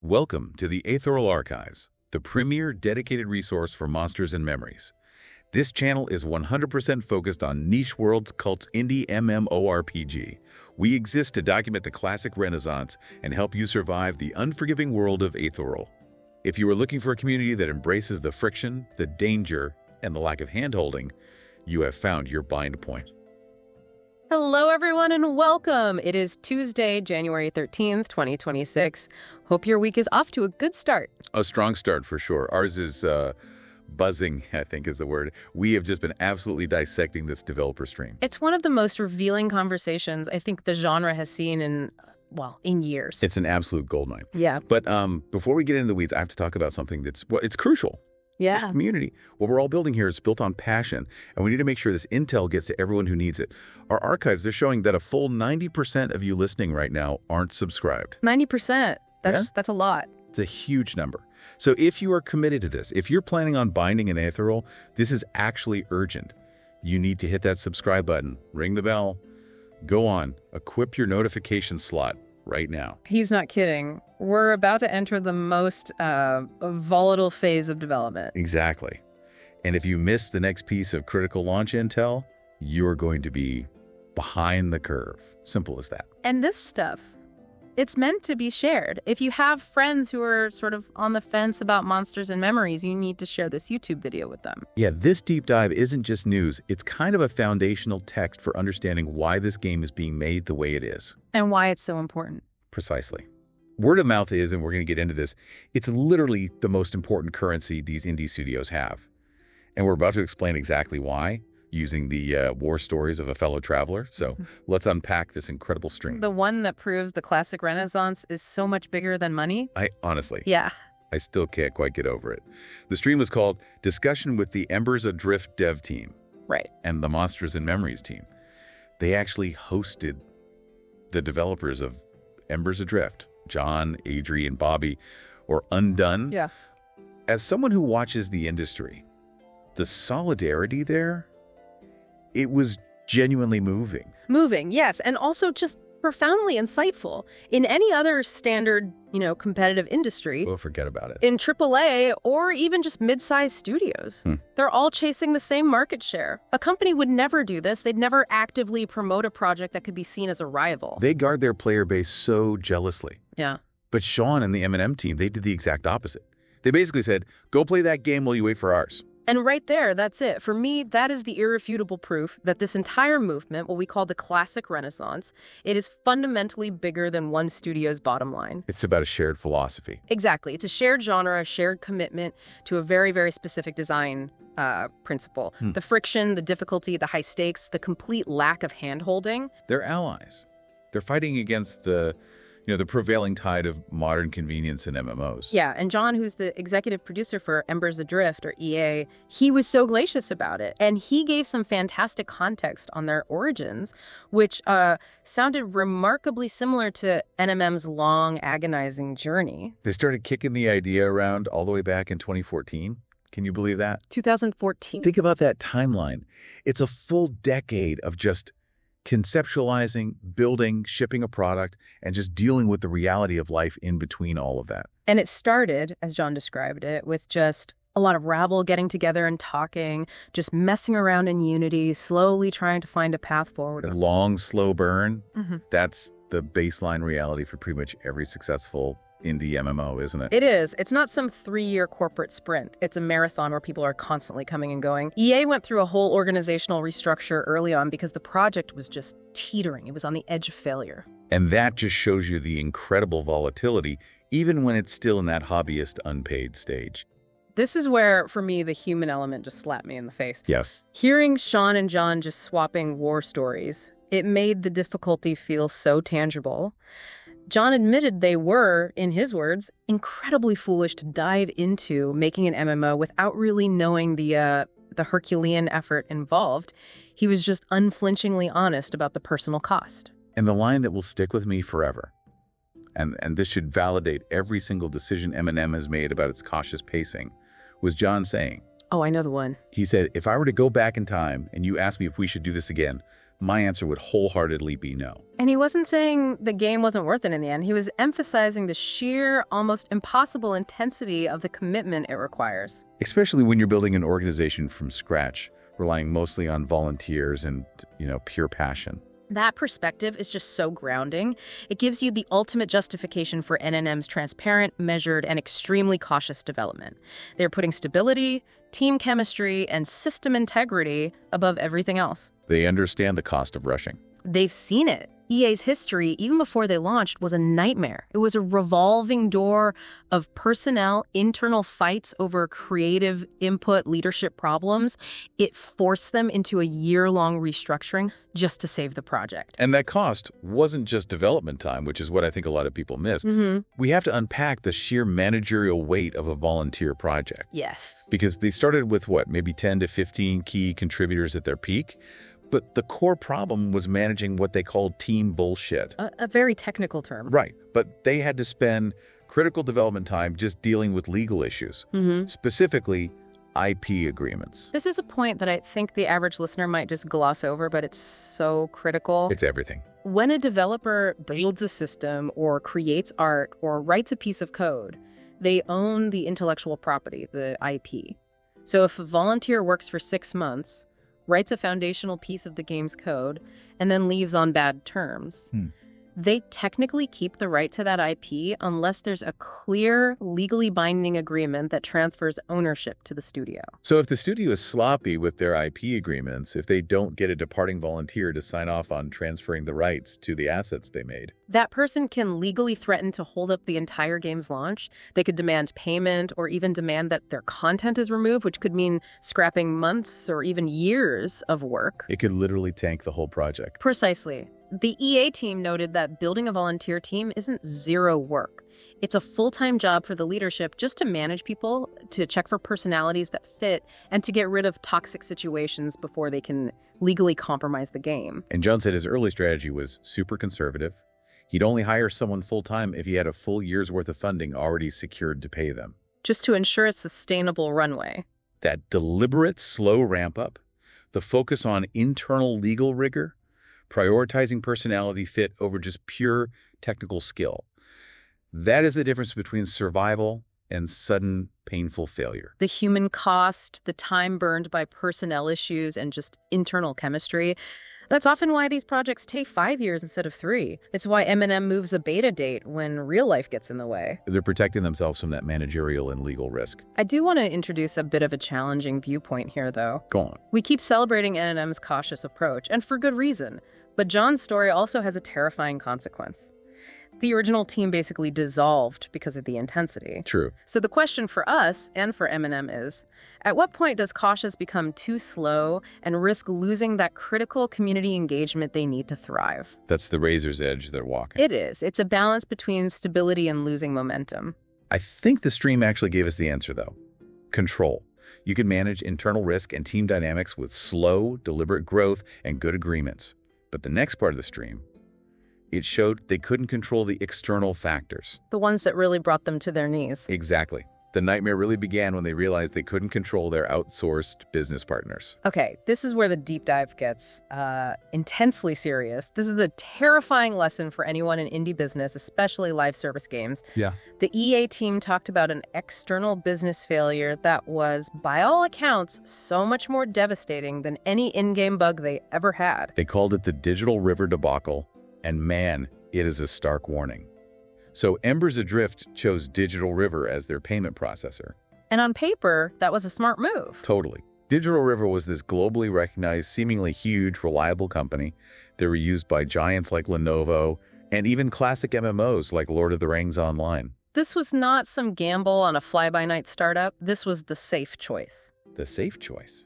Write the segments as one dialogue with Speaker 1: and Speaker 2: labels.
Speaker 1: Welcome to the Aetheral Archives, the premier dedicated resource for monsters and memories. This channel is 100% focused on niche worlds, cults, indie MMORPG. We exist to document the classic renaissance and help you survive the unforgiving world of Aetheral. If you are looking for a community that embraces the friction, the danger, and the lack of handholding, you have found your bind point.
Speaker 2: Hello, everyone, and welcome. It is Tuesday, January 13th, 2026. Hope your week is off to a good start.
Speaker 1: A strong start for sure. Ours is buzzing, I think is the word. We have just been absolutely dissecting this developer stream.
Speaker 2: It's one of the most revealing conversations I think the genre has seen in years.
Speaker 1: It's an absolute goldmine.
Speaker 2: Yeah.
Speaker 1: But before we get into the weeds, I have to talk about something that's, it's crucial.
Speaker 2: Yeah.
Speaker 1: This community, what we're all building here is built on passion, and we need to make sure this intel gets to everyone who needs it. Our archives, they're showing that a full 90% of you listening right now aren't subscribed.
Speaker 2: 90%. That's a lot.
Speaker 1: It's a huge number. So if you are committed to this, if you're planning on binding an Aetheral, this is actually urgent. You need to hit that subscribe button, ring the bell, go on, equip your notification slot right now.
Speaker 2: He's not kidding. We're about to enter the most volatile phase of development.
Speaker 1: Exactly. And if you miss the next piece of critical launch intel, you're going to be behind the curve. Simple as that.
Speaker 2: And this stuff, it's meant to be shared. If you have friends who are sort of on the fence about monsters and memories, you need to share this YouTube video with them.
Speaker 1: Yeah, this deep dive isn't just news. It's kind of a foundational text for understanding why this game is being made the way it is.
Speaker 2: And why it's so important.
Speaker 1: Precisely. Word of mouth is, and we're going to get into this, it's literally the most important currency these indie studios have. And we're about to explain exactly why, using the war stories of a fellow traveler. So let's unpack this incredible stream.
Speaker 2: The one that proves the classic renaissance is so much bigger than money.
Speaker 1: Honestly,
Speaker 2: Yeah.
Speaker 1: I still can't quite get over it. The stream was called Discussion with the Embers Adrift Dev Team.
Speaker 2: Right.
Speaker 1: And the Monsters and Memories team. They actually hosted the developers of Embers Adrift, John, Adri, and Bobby, or Undone.
Speaker 2: Yeah.
Speaker 1: As someone who watches the industry, the solidarity there, it was genuinely moving.
Speaker 2: Moving, yes. And also just profoundly insightful. In any other standard, competitive industry,
Speaker 1: Oh, forget about it.
Speaker 2: in AAA or even just mid-sized studios, they're all chasing the same market share. A company would never do this. They'd never actively promote a project that could be seen as a rival.
Speaker 1: They guard their player base so jealously.
Speaker 2: Yeah.
Speaker 1: But Sean and the M&M team, they did the exact opposite. They basically said, go play that game while you wait for ours.
Speaker 2: And right there, that's it. For me, that is the irrefutable proof that this entire movement, what we call the classic renaissance, it is fundamentally bigger than one studio's bottom line.
Speaker 1: It's about a shared philosophy.
Speaker 2: Exactly. It's a shared genre, a shared commitment to a very, very specific design principle. The friction, the difficulty, the high stakes, the complete lack of hand-holding.
Speaker 1: They're allies. They're fighting against the prevailing tide of modern convenience in MMOs.
Speaker 2: Yeah, and John, who's the executive producer for Embers Adrift, or EA, he was so gracious about it. And he gave some fantastic context on their origins, which sounded remarkably similar to NMM's long, agonizing journey.
Speaker 1: They started kicking the idea around all the way back in 2014. Can you believe that?
Speaker 2: 2014.
Speaker 1: Think about that timeline. It's a full decade of just conceptualizing, building, shipping a product, and just dealing with the reality of life in between all of that.
Speaker 2: And it started, as John described it, with just a lot of rabble getting together and talking, just messing around in Unity, slowly trying to find a path forward.
Speaker 1: A long, slow burn, that's the baseline reality for pretty much every successful indie MMO, isn't it?
Speaker 2: It is. It's not some 3-year corporate sprint. It's a marathon where people are constantly coming and going. EA went through a whole organizational restructure early on because the project was just teetering. It was on the edge of failure.
Speaker 1: And that just shows you the incredible volatility, even when it's still in that hobbyist unpaid stage.
Speaker 2: This is where, for me, the human element just slapped me in the face.
Speaker 1: Yes.
Speaker 2: Hearing Sean and John just swapping war stories, it made the difficulty feel so tangible. John admitted they were, in his words, incredibly foolish to dive into making an MMO without really knowing the Herculean effort involved. He was just unflinchingly honest about the personal cost.
Speaker 1: And the line that will stick with me forever, and this should validate every single decision M&M has made about its cautious pacing, was John saying,
Speaker 2: Oh, I know the one.
Speaker 1: he said, if I were to go back in time and you asked me if we should do this again, My answer would wholeheartedly be no.
Speaker 2: And he wasn't saying the game wasn't worth it in the end. He was emphasizing the sheer, almost impossible intensity of the commitment it requires.
Speaker 1: Especially when you're building an organization from scratch, relying mostly on volunteers and, pure passion.
Speaker 2: That perspective is just so grounding. It gives you the ultimate justification for NNM's transparent, measured, and extremely cautious development. They're putting stability, team chemistry, and system integrity above everything else.
Speaker 1: They understand the cost of rushing.
Speaker 2: They've seen it. EA's history, even before they launched, was a nightmare. It was a revolving door of personnel, internal fights over creative input, leadership problems. It forced them into a year-long restructuring just to save the project.
Speaker 1: And that cost wasn't just development time, which is what I think a lot of people miss. We have to unpack the sheer managerial weight of a volunteer project.
Speaker 2: Yes.
Speaker 1: Because they started with, maybe 10 to 15 key contributors at their peak? But the core problem was managing what they called team bullshit.
Speaker 2: A very technical term.
Speaker 1: Right. But they had to spend critical development time just dealing with legal issues, specifically IP agreements.
Speaker 2: This is a point that I think the average listener might just gloss over, but it's so critical.
Speaker 1: It's everything.
Speaker 2: When a developer builds a system or creates art or writes a piece of code, they own the intellectual property, the IP. So if a volunteer works for 6 months, writes a foundational piece of the game's code, and then leaves on bad terms, they technically keep the right to that IP unless there's a clear, legally binding agreement that transfers ownership to the studio.
Speaker 1: So if the studio is sloppy with their IP agreements, if they don't get a departing volunteer to sign off on transferring the rights to the assets they made,
Speaker 2: that person can legally threaten to hold up the entire game's launch. They could demand payment or even demand that their content is removed, which could mean scrapping months or even years of work.
Speaker 1: it could literally tank the whole project.
Speaker 2: Precisely. The EA team noted that building a volunteer team isn't zero work. It's a full-time job for the leadership just to manage people, to check for personalities that fit, and to get rid of toxic situations before they can legally compromise the game.
Speaker 1: And John said his early strategy was super conservative. He'd only hire someone full-time if he had a full year's worth of funding already secured to pay them.
Speaker 2: Just to ensure a sustainable runway.
Speaker 1: That deliberate, slow ramp-up, the focus on internal legal rigor, prioritizing personality fit over just pure technical skill. That is the difference between survival and sudden, painful failure.
Speaker 2: The human cost, the time burned by personnel issues, and just internal chemistry. That's often why these projects take 5 years instead of 3. It's why M&M moves a beta date when real life gets in the way.
Speaker 1: They're protecting themselves from that managerial and legal risk.
Speaker 2: I do want to introduce a bit of a challenging viewpoint here, though.
Speaker 1: Go on.
Speaker 2: We keep celebrating M&M's cautious approach, and for good reason. But John's story also has a terrifying consequence. The original team basically dissolved because of the intensity.
Speaker 1: True.
Speaker 2: So the question for us and for M&M is, at what point does cautious become too slow and risk losing that critical community engagement they need to thrive?
Speaker 1: That's the razor's edge they're walking.
Speaker 2: It is. It's a balance between stability and losing momentum.
Speaker 1: I think the stream actually gave us the answer, though. Control. You can manage internal risk and team dynamics with slow, deliberate growth and good agreements. But the next part of the stream, it showed they couldn't control the external factors.
Speaker 2: The ones that really brought them to their knees.
Speaker 1: Exactly. The nightmare really began when they realized they couldn't control their outsourced business partners.
Speaker 2: Okay, this is where the deep dive gets intensely serious. This is the terrifying lesson for anyone in indie business, especially live service games.
Speaker 1: Yeah.
Speaker 2: The EA team talked about an external business failure that was, by all accounts, so much more devastating than any in-game bug they ever had.
Speaker 1: They called it the Digital River debacle, and man, it is a stark warning. So Embers Adrift chose Digital River as their payment processor.
Speaker 2: And on paper, that was a smart move.
Speaker 1: Totally. Digital River was this globally recognized, seemingly huge, reliable company. They were used by giants like Lenovo and even classic MMOs like Lord of the Rings Online.
Speaker 2: This was not some gamble on a fly-by-night startup. This was the safe choice.
Speaker 1: The safe choice.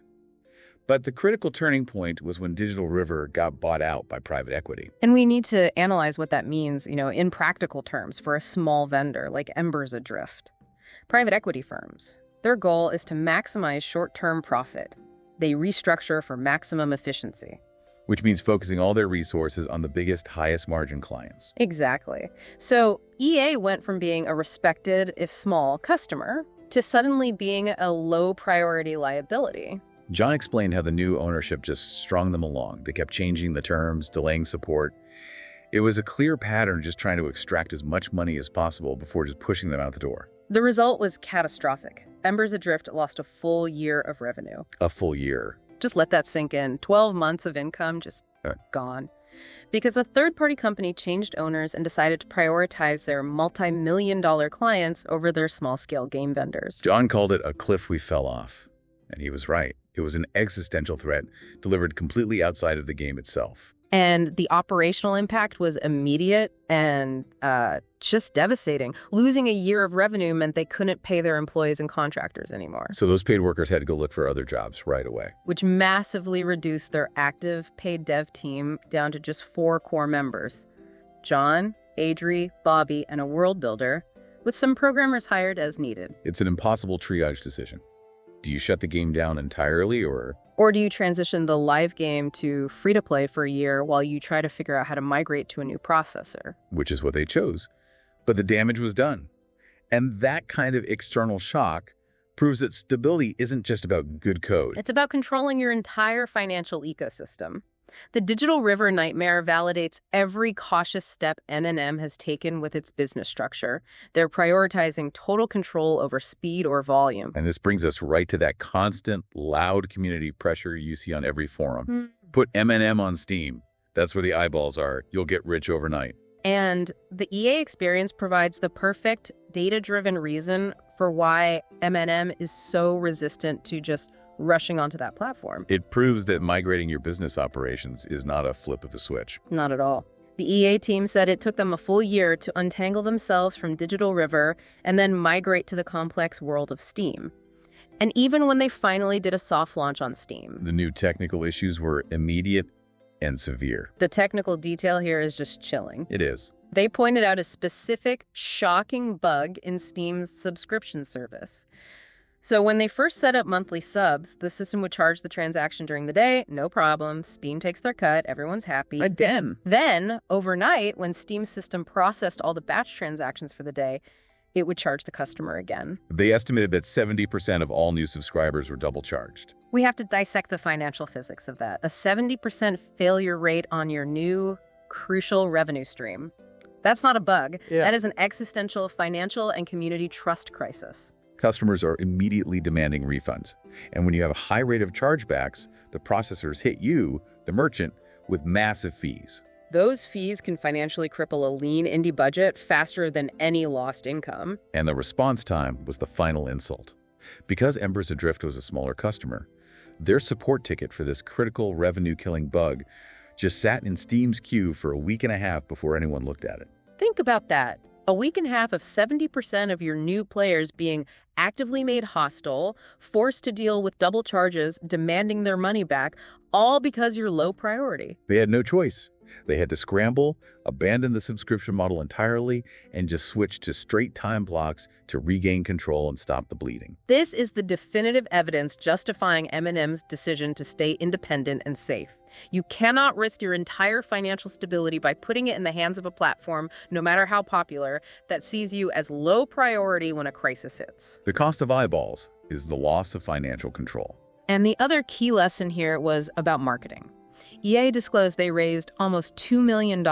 Speaker 1: But the critical turning point was when Digital River got bought out by private equity.
Speaker 2: And we need to analyze what that means, in practical terms for a small vendor like Embers Adrift. Private equity firms, their goal is to maximize short-term profit. They restructure for maximum efficiency.
Speaker 1: Which means focusing all their resources on the biggest, highest margin clients.
Speaker 2: Exactly. So EA went from being a respected, if small, customer to suddenly being a low-priority liability.
Speaker 1: John explained how the new ownership just strung them along. They kept changing the terms, delaying support. It was a clear pattern just trying to extract as much money as possible before just pushing them out the door.
Speaker 2: The result was catastrophic. Embers Adrift lost a full year of revenue.
Speaker 1: A full year.
Speaker 2: Just let that sink in. 12 months of income just gone. Because a third-party company changed owners and decided to prioritize their multi-million-dollar clients over their small-scale game vendors.
Speaker 1: John called it a cliff we fell off. And he was right. It was an existential threat delivered completely outside of the game itself.
Speaker 2: And the operational impact was immediate and just devastating. Losing a year of revenue meant they couldn't pay their employees and contractors anymore.
Speaker 1: So those paid workers had to go look for other jobs right away.
Speaker 2: Which massively reduced their active paid dev team down to just 4 core members. John, Adri, Bobby, and a world builder, with some programmers hired as needed.
Speaker 1: It's an impossible triage decision. Do you shut the game down entirely, or
Speaker 2: do you transition the live game to free-to-play for a year while you try to figure out how to migrate to a new processor?
Speaker 1: Which is what they chose. But the damage was done. And that kind of external shock proves that stability isn't just about good code.
Speaker 2: It's about controlling your entire financial ecosystem. The digital river nightmare validates every cautious step N&M has taken with its business structure. They're prioritizing total control over speed or volume.
Speaker 1: And this brings us right to that constant, loud community pressure you see on every forum. Put M&M on Steam. That's where the eyeballs are. You'll get rich overnight.
Speaker 2: And the EA experience provides the perfect data-driven reason for why M&M is so resistant to just rushing onto that platform.
Speaker 1: It proves that migrating your business operations is not a flip of a switch.
Speaker 2: Not at all. The EA team said it took them a full year to untangle themselves from Digital River and then migrate to the complex world of Steam. And even when they finally did a soft launch on Steam,
Speaker 1: the new technical issues were immediate and severe.
Speaker 2: The technical detail here is just chilling.
Speaker 1: It is.
Speaker 2: They pointed out a specific, shocking bug in Steam's subscription service. So when they first set up monthly subs, the system would charge the transaction during the day, no problem. Steam takes their cut, everyone's happy. Then, overnight, when Steam's system processed all the batch transactions for the day, it would charge the customer again.
Speaker 1: They estimated that 70% of all new subscribers were double charged.
Speaker 2: We have to dissect the financial physics of that. A 70% failure rate on your new, crucial revenue stream. That's not a bug.
Speaker 1: Yeah.
Speaker 2: That is an existential financial and community trust crisis.
Speaker 1: Customers are immediately demanding refunds. And when you have a high rate of chargebacks, the processors hit you, the merchant, with massive fees.
Speaker 2: Those fees can financially cripple a lean indie budget faster than any lost income.
Speaker 1: And the response time was the final insult. Because Embers Adrift was a smaller customer, their support ticket for this critical revenue-killing bug just sat in Steam's queue for a week and a half before anyone looked at it.
Speaker 2: Think about that. A week and a half of 70% of your new players being actively made hostile, forced to deal with double charges, demanding their money back, all because you're low priority.
Speaker 1: They had no choice. They had to scramble, abandon the subscription model entirely, and just switch to straight time blocks to regain control and stop the bleeding.
Speaker 2: This is the definitive evidence justifying M&M's decision to stay independent and safe. You cannot risk your entire financial stability by putting it in the hands of a platform, no matter how popular, that sees you as low priority when a crisis hits.
Speaker 1: The cost of eyeballs is the loss of financial control.
Speaker 2: And the other key lesson here was about marketing. EA disclosed they raised almost $2 million,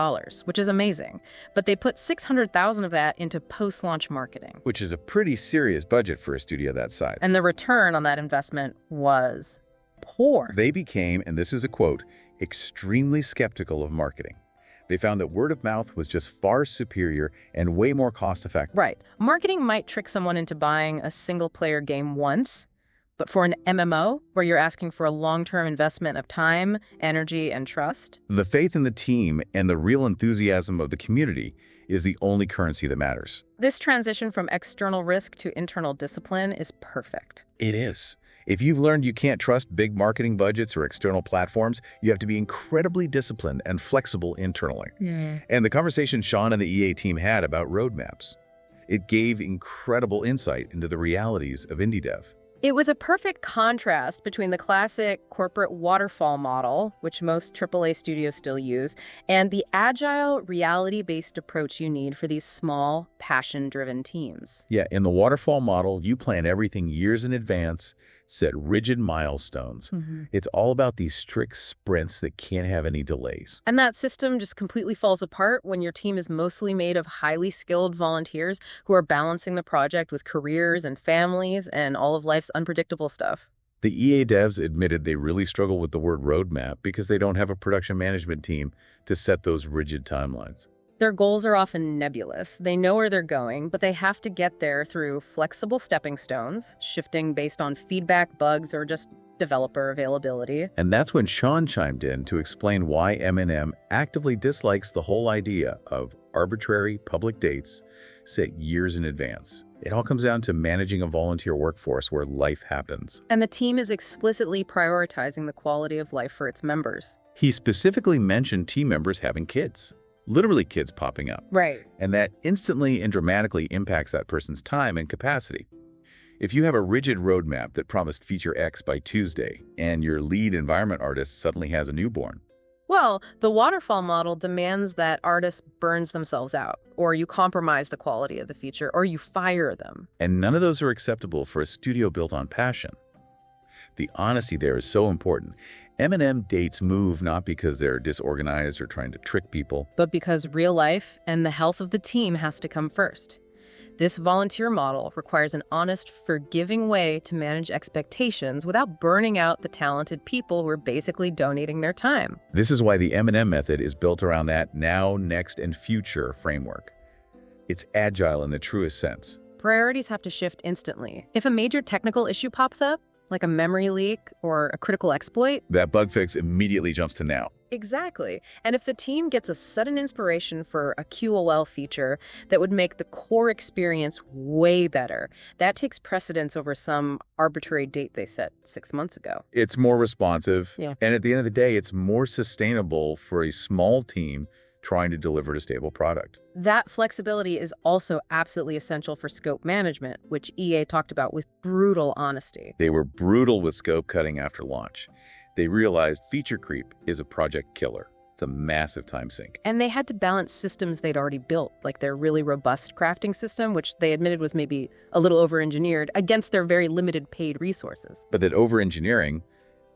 Speaker 2: which is amazing, but they put $600,000 of that into post-launch marketing.
Speaker 1: Which is a pretty serious budget for a studio that size.
Speaker 2: And the return on that investment was poor.
Speaker 1: They became, and this is a quote, extremely skeptical of marketing. They found that word of mouth was just far superior and way more cost-effective.
Speaker 2: Right. Marketing might trick someone into buying a single-player game once, but for an MMO, where you're asking for a long-term investment of time, energy, and trust?
Speaker 1: The faith in the team and the real enthusiasm of the community is the only currency that matters.
Speaker 2: This transition from external risk to internal discipline is perfect.
Speaker 1: It is. If you've learned you can't trust big marketing budgets or external platforms, you have to be incredibly disciplined and flexible internally. And the conversation Sean and the EA team had about roadmaps, it gave incredible insight into the realities of indie dev.
Speaker 2: It was a perfect contrast between the classic corporate waterfall model, which most AAA studios still use, and the agile, reality-based approach you need for these small, passion-driven teams.
Speaker 1: Yeah, in the waterfall model, you plan everything years in advance, set rigid milestones. It's all about these strict sprints that can't have any delays.
Speaker 2: And that system just completely falls apart when your team is mostly made of highly skilled volunteers who are balancing the project with careers and families and all of life's unpredictable stuff.
Speaker 1: The EA devs admitted they really struggle with the word roadmap because they don't have a production management team to set those rigid timelines.
Speaker 2: Their goals are often nebulous. They know where they're going, but they have to get there through flexible stepping stones, shifting based on feedback, bugs, or just developer availability.
Speaker 1: And that's when Sean chimed in to explain why M&M actively dislikes the whole idea of arbitrary public dates set years in advance. It all comes down to managing a volunteer workforce where life happens.
Speaker 2: And the team is explicitly prioritizing the quality of life for its members.
Speaker 1: He specifically mentioned team members having kids. Literally kids popping up.
Speaker 2: Right.
Speaker 1: And that instantly and dramatically impacts that person's time and capacity. If you have a rigid roadmap that promised feature X by Tuesday, and your lead environment artist suddenly has a newborn.
Speaker 2: Well, the waterfall model demands that artists burns themselves out, or you compromise the quality of the feature, or you fire them.
Speaker 1: And none of those are acceptable for a studio built on passion. The honesty there is so important. M&M dates move not because they're disorganized or trying to trick people,
Speaker 2: But because real life and the health of the team has to come first. This volunteer model requires an honest, forgiving way to manage expectations without burning out the talented people who are basically donating their time.
Speaker 1: This is why the M&M method is built around that now, next, and future framework. It's agile in the truest sense.
Speaker 2: Priorities have to shift instantly. If a major technical issue pops up, like a memory leak or a critical exploit.
Speaker 1: That bug fix immediately jumps to now.
Speaker 2: Exactly. And if the team gets a sudden inspiration for a QOL feature that would make the core experience way better, that takes precedence over some arbitrary date they set 6 months ago.
Speaker 1: It's more responsive.
Speaker 2: Yeah.
Speaker 1: And at the end of the day, it's more sustainable for a small team trying to deliver a stable product.
Speaker 2: That flexibility is also absolutely essential for scope management, which EA talked about with brutal honesty.
Speaker 1: They were brutal with scope cutting after launch. They realized feature creep is a project killer. It's a massive time sink.
Speaker 2: And they had to balance systems they'd already built, like their really robust crafting system, which they admitted was maybe a little over-engineered, against their very limited paid resources.
Speaker 1: But that over-engineering,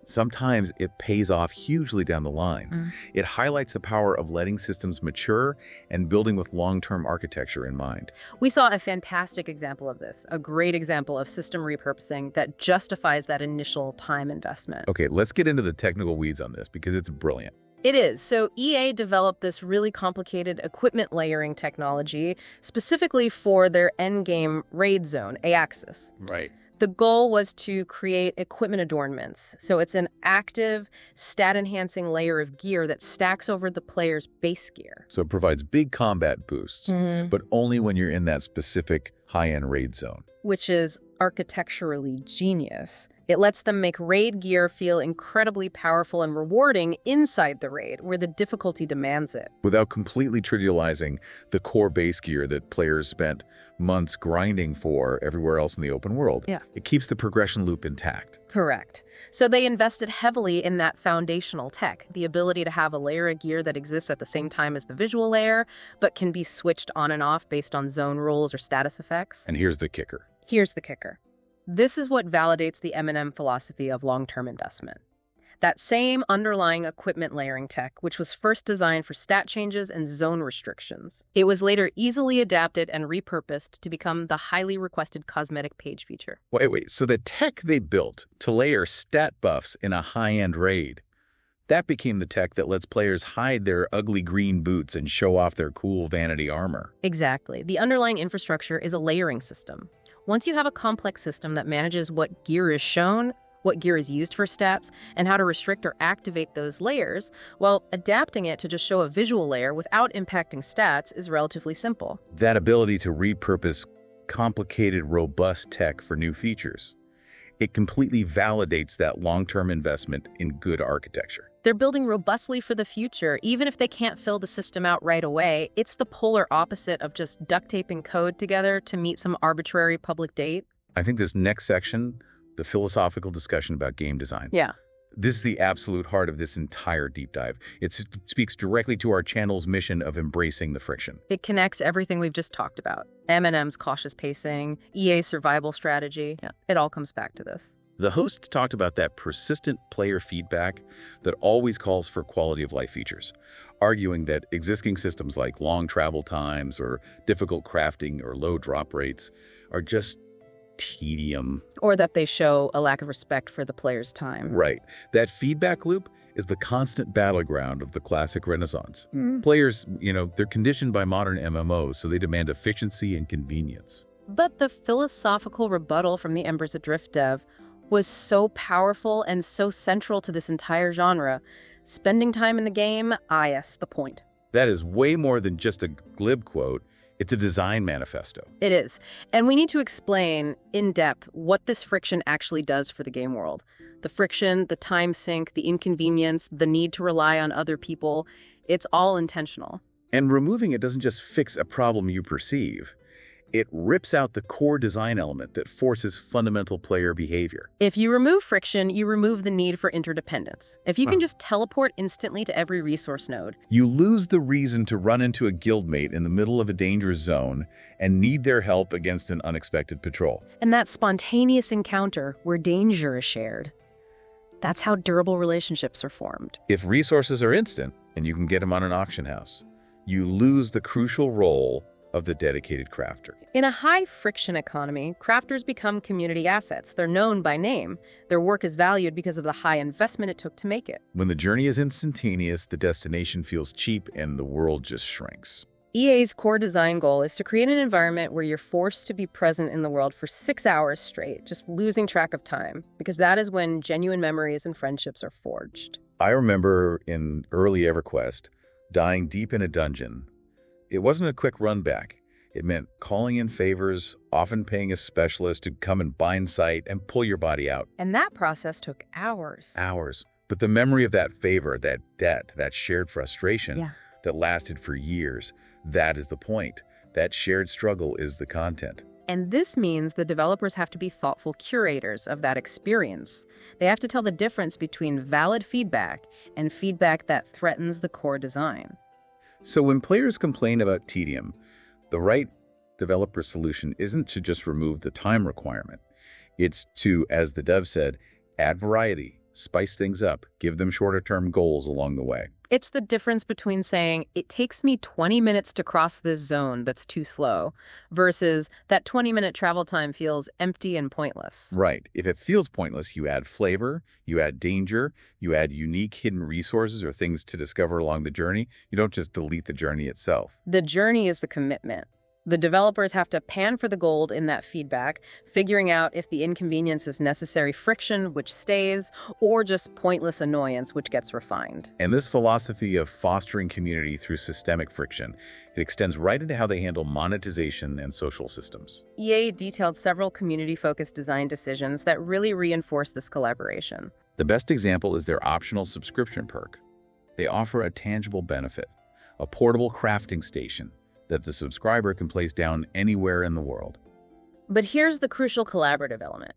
Speaker 1: sometimes it pays off hugely down the line. It highlights the power of letting systems mature and building with long-term architecture in mind.
Speaker 2: We saw a fantastic example of this, a great example of system repurposing that justifies that initial time investment.
Speaker 1: Okay, let's get into the technical weeds on this because it's brilliant.
Speaker 2: It is. So EA developed this really complicated equipment layering technology specifically for their endgame raid zone, Axis.
Speaker 1: Right.
Speaker 2: The goal was to create equipment adornments. So it's an active, stat-enhancing layer of gear that stacks over the player's base gear.
Speaker 1: So it provides big combat boosts, but only when you're in that specific high-end raid zone.
Speaker 2: Which is architecturally genius. It lets them make raid gear feel incredibly powerful and rewarding inside the raid, where the difficulty demands it.
Speaker 1: Without completely trivializing the core base gear that players spent months grinding for everywhere else in the open world.
Speaker 2: Yeah.
Speaker 1: It keeps the progression loop intact.
Speaker 2: Correct. So they invested heavily in that foundational tech, the ability to have a layer of gear that exists at the same time as the visual layer, but can be switched on and off based on zone rules or status effects.
Speaker 1: And here's the kicker.
Speaker 2: Here's the kicker. This is what validates the M&M philosophy of long-term investment. That same underlying equipment layering tech, which was first designed for stat changes and zone restrictions. It was later easily adapted and repurposed to become the highly requested cosmetic page feature.
Speaker 1: Wait. So the tech they built to layer stat buffs in a high-end raid, that became the tech that lets players hide their ugly green boots and show off their cool vanity armor.
Speaker 2: Exactly. The underlying infrastructure is a layering system. Once you have a complex system that manages what gear is shown, what gear is used for stats, and how to restrict or activate those layers, well, adapting it to just show a visual layer without impacting stats is relatively simple.
Speaker 1: That ability to repurpose complicated, robust tech for new features, it completely validates that long-term investment in good architecture.
Speaker 2: They're building robustly for the future, even if they can't fill the system out right away. It's the polar opposite of just duct taping code together to meet some arbitrary public date.
Speaker 1: I think this next section the philosophical discussion about game design.
Speaker 2: Yeah.
Speaker 1: This is the absolute heart of this entire deep dive. It speaks directly to our channel's mission of embracing the friction.
Speaker 2: It connects everything we've just talked about. M&M's cautious pacing, EA's survival strategy. Yeah. It all comes back to this.
Speaker 1: The hosts talked about that persistent player feedback that always calls for quality of life features, arguing that existing systems like long travel times or difficult crafting or low drop rates are just tedium.
Speaker 2: Or that they show a lack of respect for the player's time.
Speaker 1: Right. That feedback loop is the constant battleground of the classic Renaissance. Players, they're conditioned by modern MMOs, so they demand efficiency and convenience.
Speaker 2: But the philosophical rebuttal from the Embers Adrift dev was so powerful and so central to this entire genre. Spending time in the game, yes, the point.
Speaker 1: That is way more than just a glib quote. It's a design manifesto.
Speaker 2: It is. And we need to explain in depth what this friction actually does for the game world. The friction, the time sink, the inconvenience, the need to rely on other people, it's all intentional.
Speaker 1: And removing it doesn't just fix a problem you perceive. It rips out the core design element that forces fundamental player behavior.
Speaker 2: If you remove friction, you remove the need for interdependence. If you can just teleport instantly to every resource node,
Speaker 1: you lose the reason to run into a guildmate in the middle of a dangerous zone and need their help against an unexpected patrol.
Speaker 2: And that spontaneous encounter where danger is shared. That's how durable relationships are formed.
Speaker 1: If resources are instant and you can get them on an auction house, you lose the crucial role of the dedicated crafter.
Speaker 2: In a high-friction economy, crafters become community assets. They're known by name. Their work is valued because of the high investment it took to make it.
Speaker 1: When the journey is instantaneous, the destination feels cheap and the world just shrinks.
Speaker 2: EA's core design goal is to create an environment where you're forced to be present in the world for 6 hours straight, just losing track of time, because that is when genuine memories and friendships are forged.
Speaker 1: I remember in early EverQuest, dying deep in a dungeon. It wasn't a quick run back. It meant calling in favors, often paying a specialist to come and bind sight and pull your body out.
Speaker 2: And that process took hours.
Speaker 1: Hours. But the memory of that favor, that debt, that shared frustration that lasted for years, that is the point. That shared struggle is the content.
Speaker 2: And this means the developers have to be thoughtful curators of that experience. They have to tell the difference between valid feedback and feedback that threatens the core design.
Speaker 1: So when players complain about tedium, the right developer solution isn't to just remove the time requirement. It's to, as the dev said, add variety, spice things up, give them shorter-term goals along the way.
Speaker 2: It's the difference between saying, it takes me 20 minutes to cross this zone that's too slow, versus that 20-minute travel time feels empty and pointless.
Speaker 1: Right. If it feels pointless, you add flavor, you add danger, you add unique hidden resources or things to discover along the journey. You don't just delete the journey itself.
Speaker 2: The journey is the commitment. The developers have to pan for the gold in that feedback, figuring out if the inconvenience is necessary friction, which stays, or just pointless annoyance, which gets refined.
Speaker 1: And this philosophy of fostering community through systemic friction, it extends right into how they handle monetization and social systems.
Speaker 2: EA detailed several community-focused design decisions that really reinforce this collaboration.
Speaker 1: The best example is their optional subscription perk. They offer a tangible benefit, a portable crafting station that the subscriber can place down anywhere in the world.
Speaker 2: But here's the crucial collaborative element.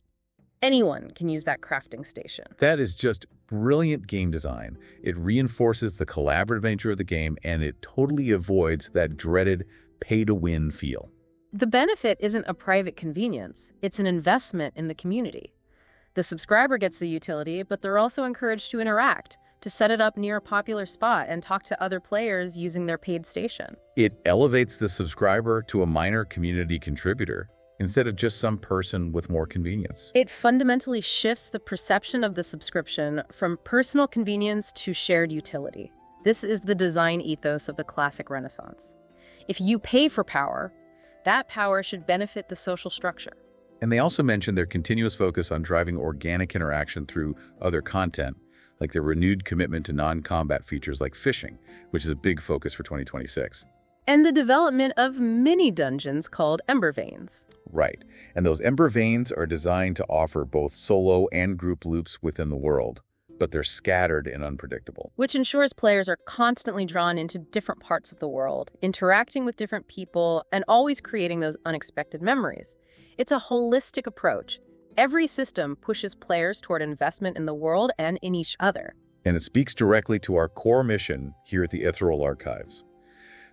Speaker 2: Anyone can use that crafting station.
Speaker 1: That is just brilliant game design. It reinforces the collaborative nature of the game, and it totally avoids that dreaded pay-to-win feel.
Speaker 2: The benefit isn't a private convenience. It's an investment in the community. The subscriber gets the utility, but they're also encouraged to interact, to set it up near a popular spot and talk to other players using their paid station.
Speaker 1: It elevates the subscriber to a minor community contributor instead of just some person with more convenience.
Speaker 2: It fundamentally shifts the perception of the subscription from personal convenience to shared utility. This is the design ethos of the classic Renaissance. If you pay for power, that power should benefit the social structure.
Speaker 1: And they also mentioned their continuous focus on driving organic interaction through other content, like their renewed commitment to non-combat features like fishing, which is a big focus for 2026.
Speaker 2: And the development of mini dungeons called Ember Veins.
Speaker 1: Right. And those Ember Veins are designed to offer both solo and group loops within the world, but they're scattered and unpredictable.
Speaker 2: Which ensures players are constantly drawn into different parts of the world, interacting with different people, and always creating those unexpected memories. It's a holistic approach. Every system pushes players toward investment in the world and in each other.
Speaker 1: And it speaks directly to our core mission here at the Ethereal Archives.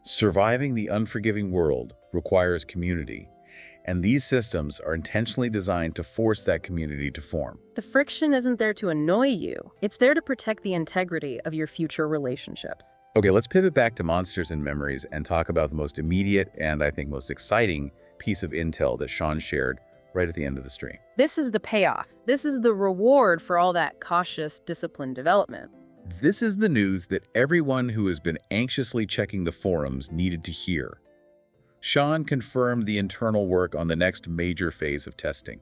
Speaker 1: Surviving the unforgiving world requires community, and these systems are intentionally designed to force that community to form.
Speaker 2: The friction isn't there to annoy you. It's there to protect the integrity of your future relationships.
Speaker 1: Okay, let's pivot back to Monsters and Memories and talk about the most immediate and I think most exciting piece of intel that Sean shared right at the end of the stream.
Speaker 2: This is the payoff. This is the reward for all that cautious, disciplined development.
Speaker 1: This is the news that everyone who has been anxiously checking the forums needed to hear. Sean confirmed the internal work on the next major phase of testing.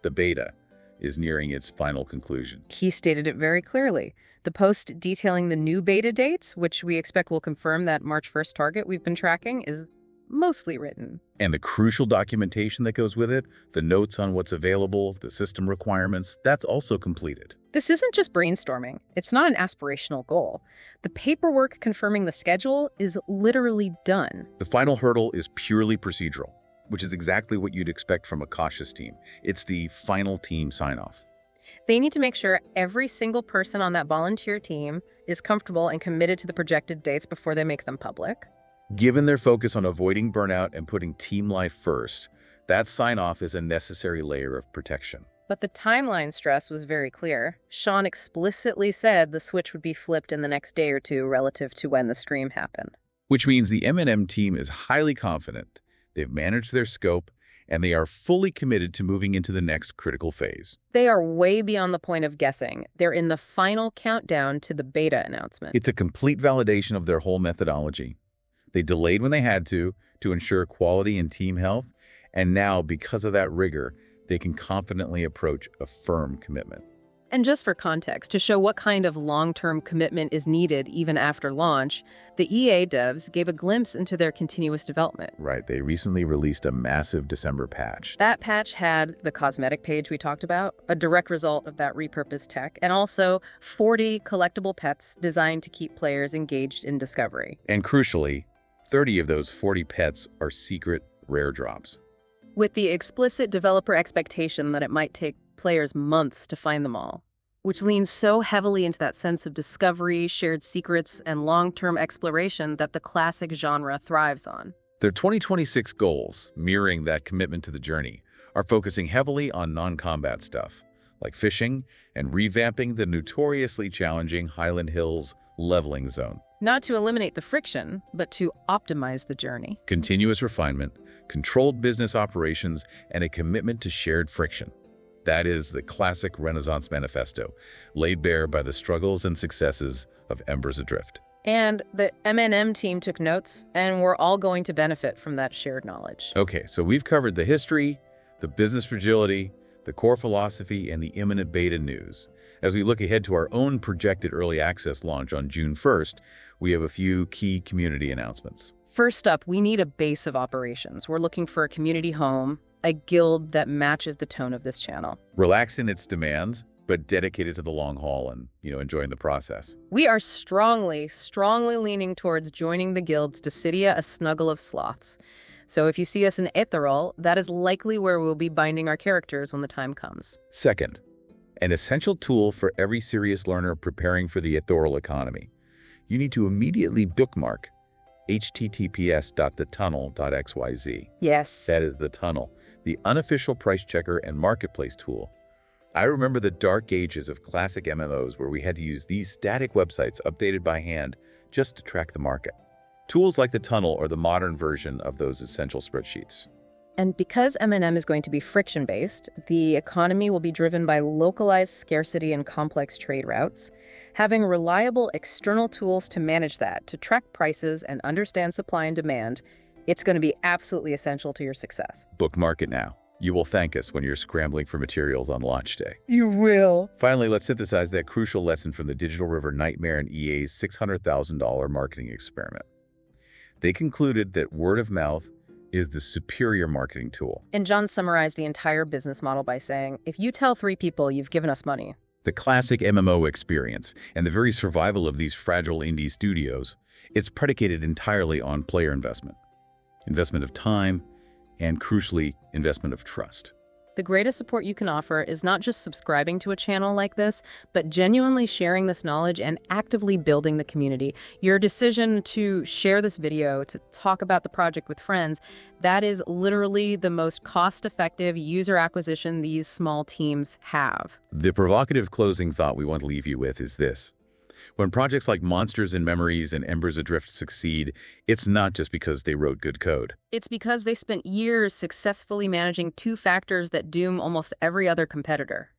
Speaker 1: The beta is nearing its final conclusion.
Speaker 2: He stated it very clearly. The post detailing the new beta dates, which we expect will confirm that March 1st target we've been tracking, is mostly written.
Speaker 1: And the crucial documentation that goes with it, the notes on what's available, the system requirements, that's also completed.
Speaker 2: This isn't just brainstorming. It's not an aspirational goal. The paperwork confirming the schedule is literally done.
Speaker 1: The final hurdle is purely procedural, which is exactly what you'd expect from a cautious team. It's the final team sign-off.
Speaker 2: They need to make sure every single person on that volunteer team is comfortable and committed to the projected dates before they make them public.
Speaker 1: Given their focus on avoiding burnout and putting team life first, that sign-off is a necessary layer of protection.
Speaker 2: But the timeline stress was very clear. Sean explicitly said the switch would be flipped in the next day or two relative to when the stream happened.
Speaker 1: Which means the M&M team is highly confident, they've managed their scope, and they are fully committed to moving into the next critical phase.
Speaker 2: They are way beyond the point of guessing. They're in the final countdown to the beta announcement.
Speaker 1: It's a complete validation of their whole methodology. They delayed when they had to ensure quality and team health, and now, because of that rigor, they can confidently approach a firm commitment.
Speaker 2: And just for context, to show what kind of long-term commitment is needed even after launch, the EA devs gave a glimpse into their continuous development.
Speaker 1: Right, they recently released a massive December patch.
Speaker 2: That patch had the cosmetic page we talked about, a direct result of that repurposed tech, and also 40 collectible pets designed to keep players engaged in discovery.
Speaker 1: And crucially, 30 of those 40 pets are secret rare drops.
Speaker 2: With the explicit developer expectation that it might take players months to find them all, which leans so heavily into that sense of discovery, shared secrets, and long-term exploration that the classic genre thrives on.
Speaker 1: Their 2026 goals, mirroring that commitment to the journey, are focusing heavily on non-combat stuff, like fishing and revamping the notoriously challenging Highland Hills leveling zone.
Speaker 2: Not to eliminate the friction, but to optimize the journey.
Speaker 1: Continuous refinement, controlled business operations, and a commitment to shared friction. That is the classic Renaissance manifesto, laid bare by the struggles and successes of Embers Adrift.
Speaker 2: And the M&M team took notes, and we're all going to benefit from that shared knowledge.
Speaker 1: Okay, so we've covered the history, the business fragility, the core philosophy, and the imminent beta news. As we look ahead to our own projected early access launch on June 1st, we have a few key community announcements.
Speaker 2: First up, we need a base of operations. We're looking for a community home, a guild that matches the tone of this channel.
Speaker 1: Relaxed in its demands, but dedicated to the long haul and, enjoying the process.
Speaker 2: We are strongly leaning towards joining the guilds Decidia, a snuggle of sloths. So if you see us in Ethereal, that is likely where we'll be binding our characters when the time comes.
Speaker 1: Second, an essential tool for every serious learner preparing for the Ethereal economy. You need to immediately bookmark https://thetunnel.xyz.
Speaker 2: Yes.
Speaker 1: That is the tunnel, the unofficial price checker and marketplace tool. I remember the dark ages of classic MMOs where we had to use these static websites updated by hand just to track the market. Tools like the tunnel are the modern version of those essential spreadsheets.
Speaker 2: And because M&M is going to be friction-based, the economy will be driven by localized scarcity and complex trade routes. Having reliable external tools to manage that, to track prices and understand supply and demand, it's going to be absolutely essential to your success.
Speaker 1: Bookmark it now. You will thank us when you're scrambling for materials on launch day.
Speaker 2: You will.
Speaker 1: Finally, let's synthesize that crucial lesson from the Digital River nightmare and EA's $600,000 marketing experiment. They concluded that word of mouth is the superior marketing tool.
Speaker 2: And John summarized the entire business model by saying, if you tell 3 people you've given us money.
Speaker 1: The classic MMO experience and the very survival of these fragile indie studios, it's predicated entirely on player investment. Investment of time and, crucially, investment of trust.
Speaker 2: The greatest support you can offer is not just subscribing to a channel like this, but genuinely sharing this knowledge and actively building the community. Your decision to share this video, to talk about the project with friends, that is literally the most cost-effective user acquisition these small teams have.
Speaker 1: The provocative closing thought we want to leave you with is this. When projects like Monsters and Memories and Embers Adrift succeed, it's not just because they wrote good code.
Speaker 2: It's because they spent years successfully managing two factors that doom almost every other competitor: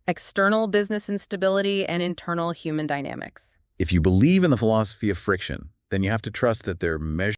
Speaker 2: external business instability and internal human dynamics.
Speaker 1: If you believe in the philosophy of friction, then you have to trust that their measure